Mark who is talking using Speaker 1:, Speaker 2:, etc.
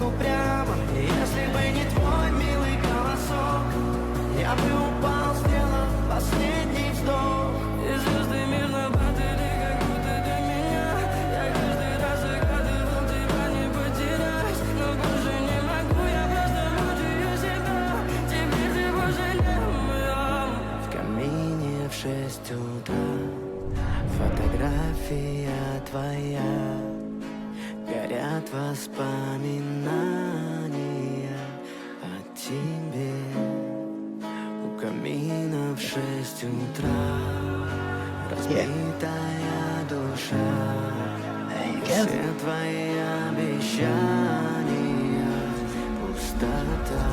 Speaker 1: дорогу прямо. И если бы не твой милый голосок, я бы упал, сделав последний вздох. И звезды мирно падали, как будто для меня. Я каждый раз загадывал тебя не потерять, но больше не могу, я просто мучаю себя. Теперь ты больше не моя. В камине в 6 утра фотография твоя, горят воспоминания о тебе. У камина в 6 утра разбитая душа, все твои обещания пустота.